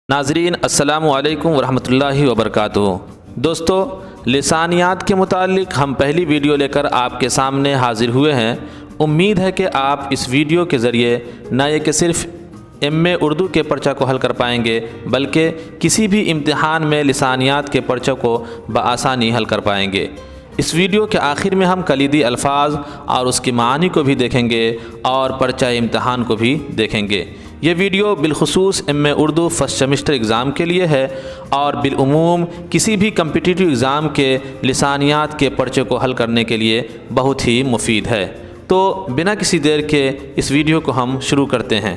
ناظرین السلام علیکم ورحمۃ اللہ وبرکاتہ۔ دوستو، لسانیات کے متعلق ہم پہلی ویڈیو لے کر آپ کے سامنے حاضر ہوئے ہیں۔ امید ہے کہ آپ اس ویڈیو کے ذریعے نہ یہ کہ صرف ایم اے اردو کے پرچہ کو حل کر پائیں گے بلکہ کسی بھی امتحان میں لسانیات کے پرچہ کو بآسانی حل کر پائیں گے۔ اس ویڈیو کے آخر میں ہم کلیدی الفاظ اور اس کی معانی کو بھی دیکھیں گے اور پرچہ امتحان کو بھی دیکھیں گے۔ یہ ویڈیو بالخصوص ایم اے اردو فرسٹ سیمسٹر ایگزام کے لیے ہے اور بالعموم کسی بھی کمپٹیٹیو ایگزام کے لسانیات کے پرچے کو حل کرنے کے لیے بہت ہی مفید ہے۔ تو بنا کسی دیر کے اس ویڈیو کو ہم شروع کرتے ہیں۔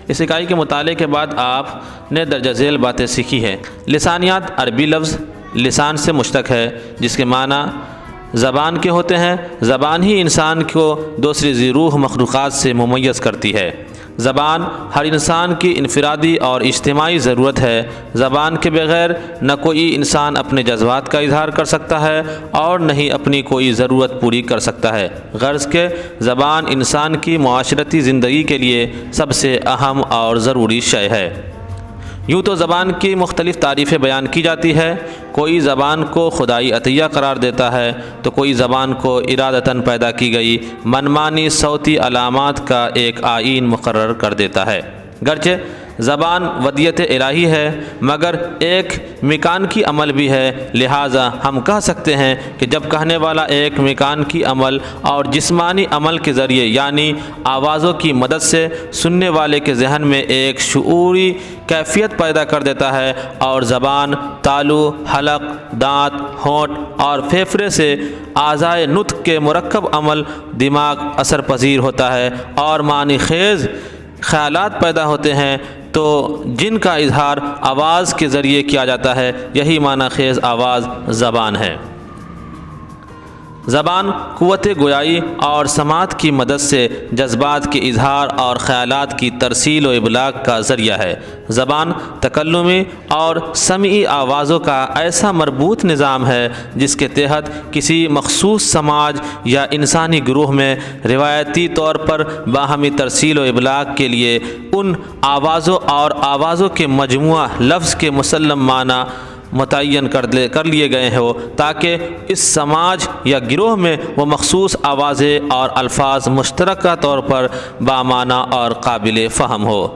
اس اکائی کے مطالعے کے بعد آپ نے درجہ ذیل باتیں سیکھی ہیں۔ لسانیات عربی لفظ لسان سے مشتق ہے جس کے معنی زبان کے ہوتے ہیں۔ زبان ہی انسان کو دوسری ذی روح مخلوقات سے ممیز کرتی ہے۔ زبان ہر انسان کی انفرادی اور اجتماعی ضرورت ہے۔ زبان کے بغیر نہ کوئی انسان اپنے جذبات کا اظہار کر سکتا ہے اور نہ ہی اپنی کوئی ضرورت پوری کر سکتا ہے۔ غرض کہ زبان انسان کی معاشرتی زندگی کے لیے سب سے اہم اور ضروری شے ہے۔ یوں تو زبان کی مختلف تعریفیں بیان کی جاتی ہے۔ کوئی زبان کو خدائی عطیہ قرار دیتا ہے تو کوئی زبان کو ارادتاً پیدا کی گئی منمانی صوتی علامات کا ایک آئین مقرر کر دیتا ہے۔ گرچہ زبان ودیت الہی ہے مگر ایک میکانیکی عمل بھی ہے، لہٰذا ہم کہہ سکتے ہیں کہ جب کہنے والا ایک میکانیکی عمل اور جسمانی عمل کے ذریعے یعنی آوازوں کی مدد سے سننے والے کے ذہن میں ایک شعوری کیفیت پیدا کر دیتا ہے اور زبان تالو، حلق، دانت، ہونٹ اور پھیپھڑے سے اعضائے نطق کے مرکب عمل دماغ اثر پذیر ہوتا ہے اور معنی خیز خیالات پیدا ہوتے ہیں تو جن کا اظہار آواز کے ذریعے کیا جاتا ہے، یہی معنی خیز آواز زبان ہے۔ زبان قوت گویائی اور سماعت کی مدد سے جذبات کے اظہار اور خیالات کی ترسیل و ابلاغ کا ذریعہ ہے۔ زبان تکلمی اور سمعی آوازوں کا ایسا مربوط نظام ہے جس کے تحت کسی مخصوص سماج یا انسانی گروہ میں روایتی طور پر باہمی ترسیل و ابلاغ کے لیے ان آوازوں اور آوازوں کے مجموعہ لفظ کے مسلم معنی متعین کر لیے گئے ہو تاکہ اس سماج یا گروہ میں وہ مخصوص آوازیں اور الفاظ مشترکہ طور پر بامعنی اور قابل فہم ہو۔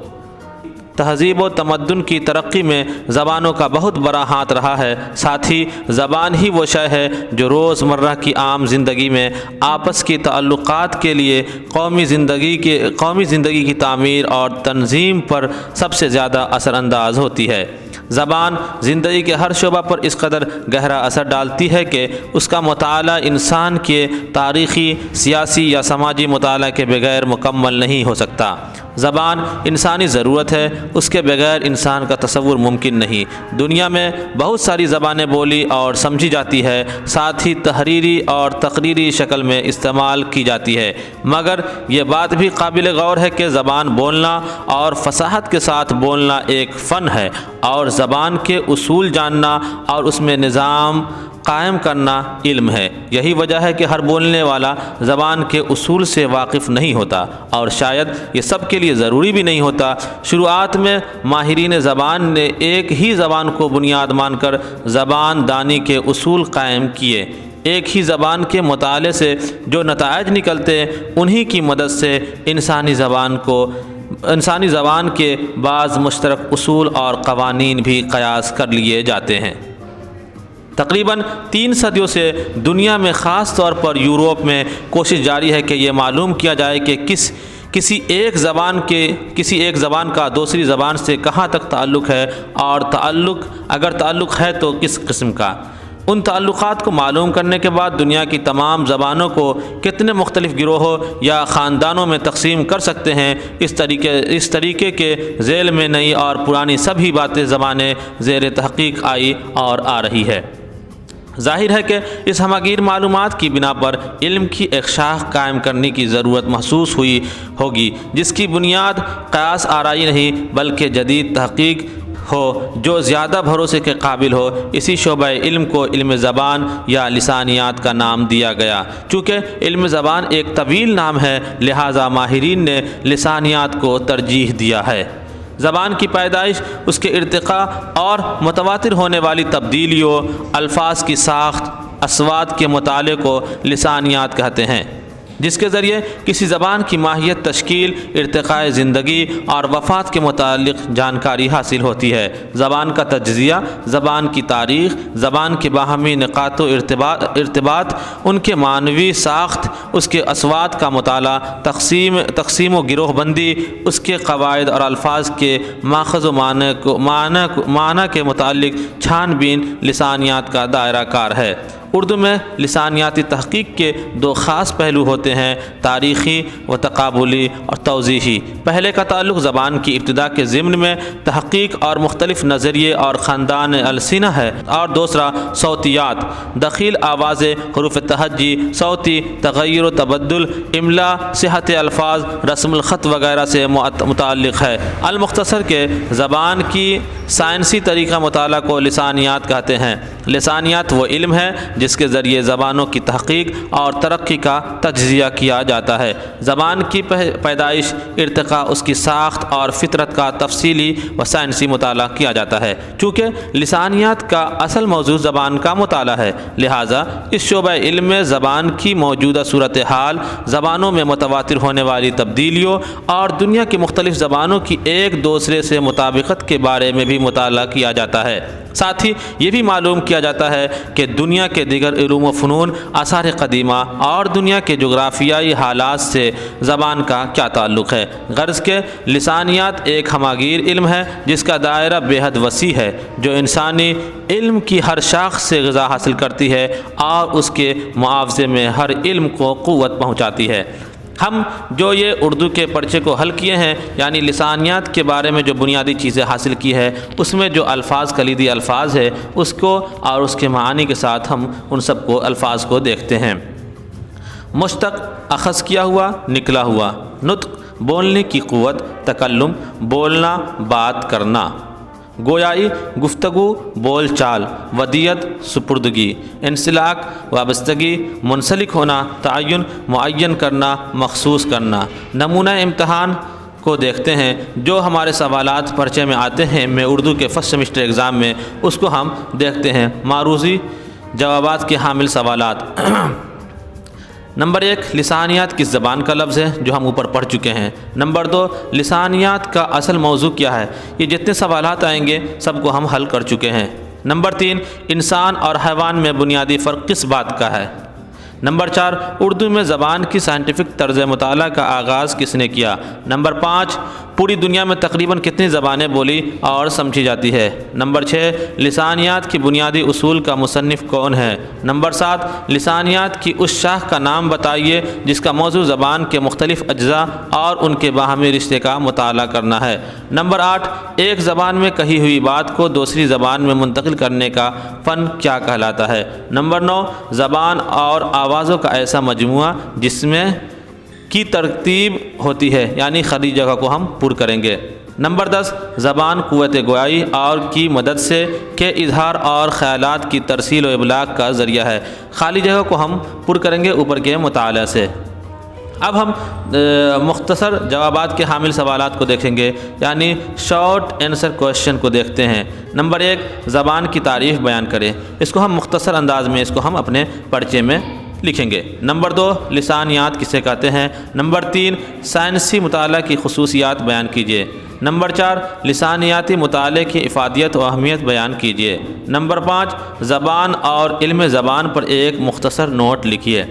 تہذیب و تمدن کی ترقی میں زبانوں کا بہت بڑا ہاتھ رہا ہے۔ ساتھ ہی زبان ہی وہ شے ہے جو روز مرہ کی عام زندگی میں آپس کی تعلقات کے لیے قومی زندگی کی تعمیر اور تنظیم پر سب سے زیادہ اثر انداز ہوتی ہے۔ زبان زندگی کے ہر شعبہ پر اس قدر گہرا اثر ڈالتی ہے کہ اس کا مطالعہ انسان کے تاریخی، سیاسی یا سماجی مطالعہ کے بغیر مکمل نہیں ہو سکتا۔ زبان انسانی ضرورت ہے، اس کے بغیر انسان کا تصور ممکن نہیں۔ دنیا میں بہت ساری زبانیں بولی اور سمجھی جاتی ہے، ساتھ ہی تحریری اور تقریری شکل میں استعمال کی جاتی ہے، مگر یہ بات بھی قابل غور ہے کہ زبان بولنا اور فصاحت کے ساتھ بولنا ایک فن ہے اور زبان کے اصول جاننا اور اس میں نظام قائم کرنا علم ہے۔ یہی وجہ ہے کہ ہر بولنے والا زبان کے اصول سے واقف نہیں ہوتا اور شاید یہ سب کے لیے ضروری بھی نہیں ہوتا۔ شروعات میں ماہرین زبان نے ایک ہی زبان کو بنیاد مان کر زبان دانی کے اصول قائم کیے۔ ایک ہی زبان کے مطالعے سے جو نتائج نکلتے انہی کی مدد سے انسانی زبان کے بعض مشترک اصول اور قوانین بھی قیاس کر لیے جاتے ہیں۔ تقریباً 3 صدیوں سے دنیا میں خاص طور پر یورپ میں کوشش جاری ہے کہ یہ معلوم کیا جائے کہ کسی ایک زبان کا دوسری زبان سے کہاں تک تعلق ہے اور اگر تعلق ہے تو کس قسم کا۔ ان تعلقات کو معلوم کرنے کے بعد دنیا کی تمام زبانوں کو کتنے مختلف گروہوں یا خاندانوں میں تقسیم کر سکتے ہیں۔ اس طریقے کے ذیل میں نئی اور پرانی سبھی زبانیں زیر تحقیق آئی اور آ رہی ہے۔ ظاہر ہے کہ اس ہماگیر معلومات کی بنا پر علم کی ایک شاخ قائم کرنے کی ضرورت محسوس ہوئی ہوگی جس کی بنیاد قیاس آرائی نہیں بلکہ جدید تحقیق ہو جو زیادہ بھروسے کے قابل ہو، اسی شعبہ علم کو علم زبان یا لسانیات کا نام دیا گیا۔ چونکہ علم زبان ایک طویل نام ہے، لہٰذا ماہرین نے لسانیات کو ترجیح دیا ہے۔ زبان کی پیدائش، اس کے ارتقاء اور متواتر ہونے والی تبدیلیوں، الفاظ کی ساخت، اصوات کے مطالعے کو لسانیات کہتے ہیں، جس کے ذریعے کسی زبان کی ماہیت، تشکیل، ارتقاء زندگی اور وفات کے متعلق جانکاری حاصل ہوتی ہے۔ زبان کا تجزیہ، زبان کی تاریخ، زبان کے باہمی نقاط و ارتباط، ان کے معنوی ساخت، اس کے اصوات کا مطالعہ، تقسیم و گروہ بندی، اس کے قواعد اور الفاظ کے ماخذ و معنی کے متعلق چھان بین لسانیات کا دائرہ کار ہے۔ اردو میں لسانیاتی تحقیق کے دو خاص پہلو ہوتے ہیں، تاریخی و تقابلی اور توضیحی۔ پہلے کا تعلق زبان کی ابتدا کے ضمن میں تحقیق اور مختلف نظریے اور خاندان السنہ ہے، اور دوسرا صوتیات، دخیل آوازیں، حروف تہجی، صوتی تغیر و تبدل، املا، صحت الفاظ، رسم الخط وغیرہ سے متعلق ہے۔ المختصر کہ زبان کی سائنسی طریقہ مطالعہ کو لسانیات کہتے ہیں۔ لسانیات وہ علم ہے جس کے ذریعے زبانوں کی تحقیق اور ترقی کا تجزیہ کیا جاتا ہے۔ زبان کی پیدائش، ارتقاء، اس کی ساخت اور فطرت کا تفصیلی و سائنسی مطالعہ کیا جاتا ہے۔ چونکہ لسانیات کا اصل موضوع زبان کا مطالعہ ہے، لہٰذا اس شعبہ علم میں زبان کی موجودہ صورتحال، زبانوں میں متواتر ہونے والی تبدیلیوں اور دنیا کی مختلف زبانوں کی ایک دوسرے سے مطابقت کے بارے میں بھی مطالعہ کیا جاتا ہے۔ ساتھ ہی یہ بھی معلوم کیا جاتا ہے کہ دنیا کے دیگر علوم و فنون، آثار قدیمہ اور دنیا کے جغرافیائی حالات سے زبان کا کیا تعلق ہے۔ غرض کہ لسانیات ایک ہماگیر علم ہے جس کا دائرہ بے حد وسیع ہے، جو انسانی علم کی ہر شاخ سے غذا حاصل کرتی ہے اور اس کے معاوضے میں ہر علم کو قوت پہنچاتی ہے۔ ہم جو یہ اردو کے پرچے کو حل کیے ہیں، یعنی لسانیات کے بارے میں جو بنیادی چیزیں حاصل کی ہے، اس میں جو الفاظ، کلیدی الفاظ ہے، اس کو اور اس کے معانی کے ساتھ ہم ان سب کو الفاظ کو دیکھتے ہیں۔ مشتق، اخذ کیا ہوا، نکلا ہوا۔ نطق، بولنے کی قوت، تکلم، بولنا، بات کرنا۔ گویائی، گفتگو، بول چال۔ ودیت، سپردگی۔ انسلاک، وابستگی، منسلک ہونا، تعین، معین کرنا، مخصوص کرنا۔ نمونہ امتحان کو دیکھتے ہیں جو ہمارے سوالات پرچے میں آتے ہیں، میں اردو کے فرسٹ سیمسٹر ایگزام میں اس کو ہم دیکھتے ہیں۔ معروضی جوابات کے حامل سوالات۔ نمبر 1، لسانیات کس زبان کا لفظ ہے، جو ہم اوپر پڑھ چکے ہیں۔ نمبر 2، لسانیات کا اصل موضوع کیا ہے۔ یہ جتنے سوالات آئیں گے سب کو ہم حل کر چکے ہیں۔ نمبر 3، انسان اور حیوان میں بنیادی فرق کس بات کا ہے۔ نمبر 4، اردو میں زبان کی سائنٹیفک طرز مطالعہ کا آغاز کس نے کیا۔ نمبر 5، پوری دنیا میں تقریباً کتنی زبانیں بولی اور سمجھی جاتی ہے۔ نمبر 6، لسانیات کی بنیادی اصول کا مصنف کون ہے۔ نمبر 7، لسانیات کی اس شاخ کا نام بتائیے جس کا موضوع زبان کے مختلف اجزاء اور ان کے باہمی رشتے کا مطالعہ کرنا ہے۔ نمبر 8، ایک زبان میں کہی ہوئی بات کو دوسری زبان میں منتقل کرنے کا فن کیا کہلاتا ہے۔ نمبر 9، زبان اور آوازوں کا ایسا مجموعہ جس میں کی ترتیب ہوتی ہے، یعنی خالی جگہ کو ہم پر کریں گے۔ نمبر 10، زبان قوت گویائی اور کی مدد سے کے اظہار اور خیالات کی ترسیل و ابلاغ کا ذریعہ ہے۔ خالی جگہ کو ہم پر کریں گے اوپر کے مطالعہ سے۔ اب ہم مختصر جوابات کے حامل سوالات کو دیکھیں گے، یعنی شارٹ آنسر کویشچن کو دیکھتے ہیں۔ نمبر 1، زبان کی تعریف بیان کریں۔ اس کو ہم مختصر انداز میں اس کو ہم اپنے پرچے میں لکھیں گے۔ نمبر 2، لسانیات کسے کہتے ہیں۔ نمبر 3، سائنسی مطالعہ کی خصوصیات بیان کیجیے۔ نمبر 4، لسانیاتی مطالعے کی افادیت و اہمیت بیان کیجیے۔ نمبر 5، زبان اور علم زبان پر ایک مختصر نوٹ لکھیے۔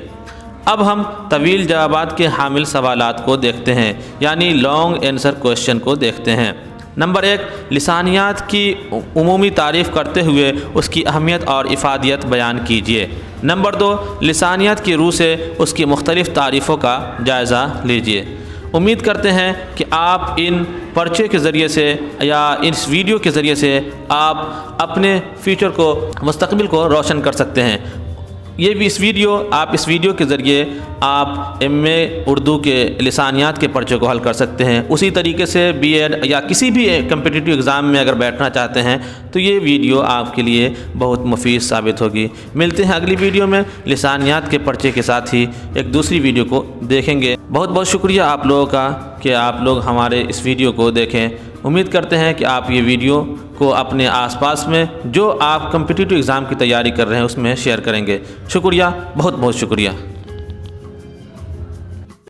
اب ہم طویل جوابات کے حامل سوالات کو دیکھتے ہیں، یعنی لانگ آنسر کویشچن کو دیکھتے ہیں۔ نمبر 1، لسانیات کی عمومی تعریف کرتے ہوئے اس کی اہمیت اور افادیت بیان کیجیے۔ نمبر 2، لسانیات کی روح سے اس کی مختلف تعریفوں کا جائزہ لیجیے۔ امید کرتے ہیں کہ آپ ان پرچے کے ذریعے سے یا اس ویڈیو کے ذریعے سے آپ اپنے فیوچر کو، مستقبل کو روشن کر سکتے ہیں۔ یہ بھی اس ویڈیو کے ذریعے آپ MA اردو کے لسانیات کے پرچے کو حل کر سکتے ہیں۔ اسی طریقے سے B.Ed یا کسی بھی کمپٹیٹیو ایگزام میں اگر بیٹھنا چاہتے ہیں تو یہ ویڈیو آپ کے لیے بہت مفید ثابت ہوگی۔ ملتے ہیں اگلی ویڈیو میں لسانیات کے پرچے کے ساتھ ہی ایک دوسری ویڈیو کو دیکھیں گے۔ بہت بہت شکریہ آپ لوگوں کا کہ آپ لوگ ہمارے اس ویڈیو کو دیکھیں۔ امید کرتے ہیں کہ آپ یہ ویڈیو کو اپنے آس پاس میں جو آپ کمپٹیٹیو ایگزام کی تیاری کر رہے ہیں اس میں شیئر کریں گے۔ شکریہ، بہت بہت شکریہ۔